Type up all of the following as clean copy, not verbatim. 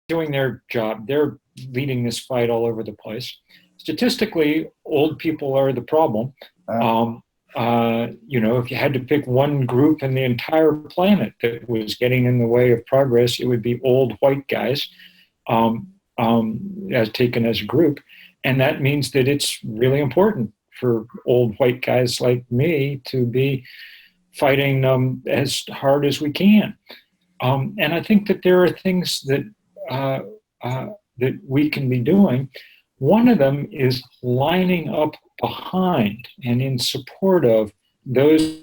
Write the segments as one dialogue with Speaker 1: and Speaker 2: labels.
Speaker 1: doing their job. They're leading this fight all over the place. Statistically, old people are the problem. If you had to pick one group in the entire planet that was getting in the way of progress, it would be old white guys, as taken as a group. And that means that it's really important for old white guys like me to be fighting as hard as we can. And I think that there are things that we can be doing. One of them is lining up behind and in support of those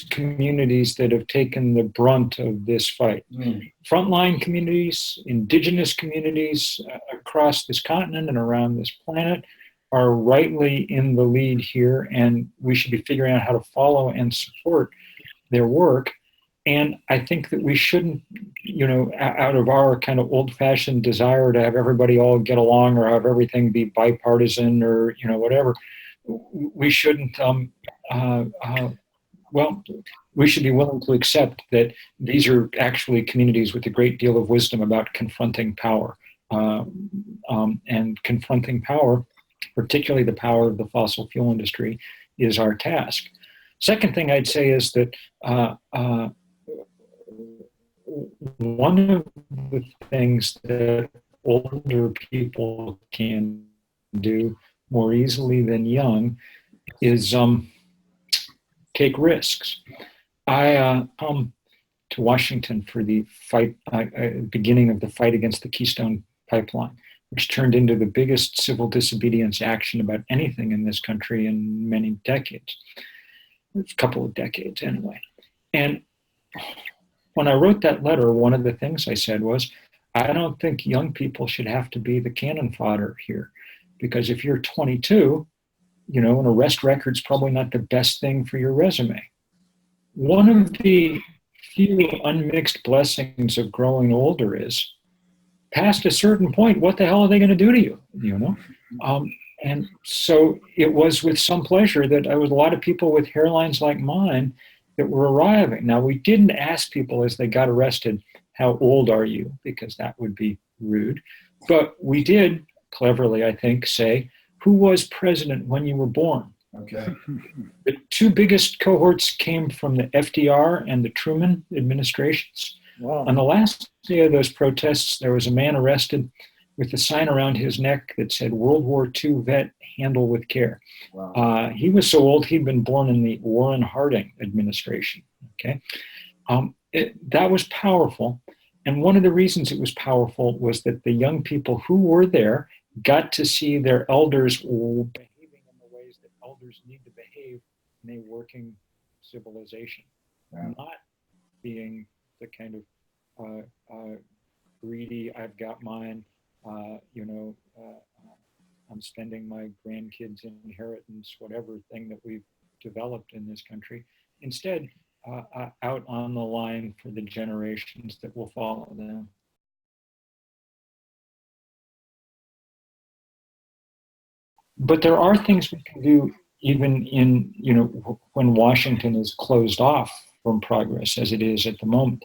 Speaker 1: communities that have taken the brunt of this fight. Frontline communities, indigenous communities across this continent and around this planet are rightly in the lead here, and we should be figuring out how to follow and support their work. And I think that we shouldn't, out of our kind of old-fashioned desire to have everybody all get along or have everything be bipartisan or, whatever, we shouldn't, we should be willing to accept that these are actually communities with a great deal of wisdom about confronting power. And confronting power, particularly the power of the fossil fuel industry, is our task. Second thing I'd say is that one of the things that older people can do more easily than young is take risks. I come to Washington for the fight, beginning of the fight against the Keystone Pipeline, which turned into the biggest civil disobedience action about anything in this country in many decades, a couple of decades anyway. And when I wrote that letter, one of the things I said was, I don't think young people should have to be the cannon fodder here, because if you're 22, an arrest record's probably not the best thing for your resume. One of the few unmixed blessings of growing older is, past a certain point, what the hell are they going to do to you? And so it was with some pleasure that I was a lot of people with hairlines like mine that were arriving. Now, we didn't ask people as they got arrested, how old are you? Because that would be rude. But we did, cleverly, I think, say, who was president when you were born?
Speaker 2: Okay.
Speaker 1: The two biggest cohorts came from the FDR and the Truman administrations.
Speaker 2: Wow.
Speaker 1: On the last day of those protests, there was a man arrested with a sign around his neck that said, World War II vet, handle with care.
Speaker 2: Wow.
Speaker 1: He was so old, he'd been born in the Warren Harding administration. Okay, that was powerful. And one of the reasons it was powerful was that the young people who were there got to see their elders behaving in the ways that elders need to behave in a working civilization, not being the kind of greedy, I've got mine, I'm spending my grandkids' inheritance, whatever thing that we've developed in this country. Instead, out on the line for the generations that will follow them. But there are things we can do even in, when Washington is closed off from progress as it is at the moment.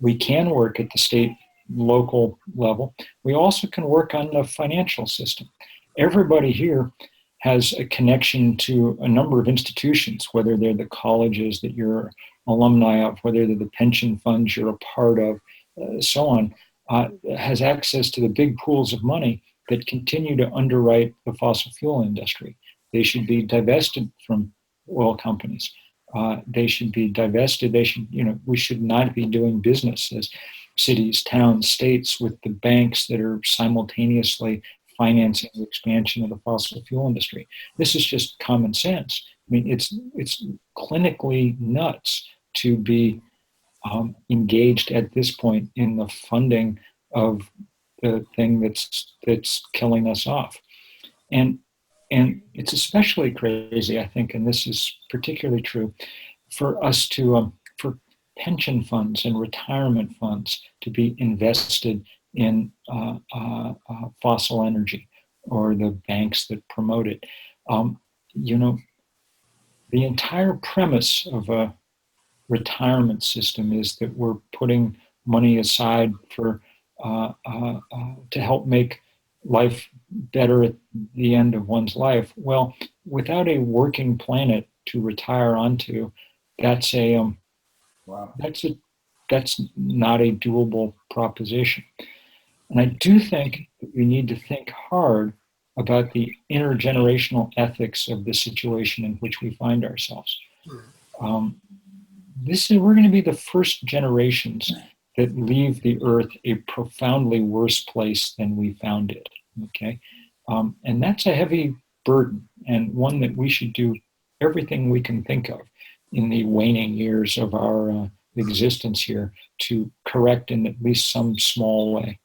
Speaker 1: We can work at the state, local level. We also can work on the financial system. Everybody here has a connection to a number of institutions, whether they're the colleges that you're alumni of, whether they're the pension funds you're a part of, so on, has access to the big pools of money that continue to underwrite the fossil fuel industry. They should be divested from oil companies. They should be divested. We should not be doing business as cities, towns, states with the banks that are simultaneously financing the expansion of the fossil fuel industry. This is just common sense. I mean, it's clinically nuts to be engaged at this point in the funding of the thing that's killing us off. And it's especially crazy, I think, and this is particularly true, for us to, for pension funds and retirement funds to be invested in fossil energy or the banks that promote it. The entire premise of a retirement system is that we're putting money aside for to help make life better at the end of one's life. Well, without a working planet to retire onto, that's a
Speaker 2: Wow.
Speaker 1: that's not a doable proposition. And I do think that we need to think hard about the intergenerational ethics of the situation in which we find ourselves. Um, we're going to be the first generations that leave the earth a profoundly worse place than we found it. Okay, and that's a heavy burden, and one that we should do everything we can think of in the waning years of our existence here to correct in at least some small way.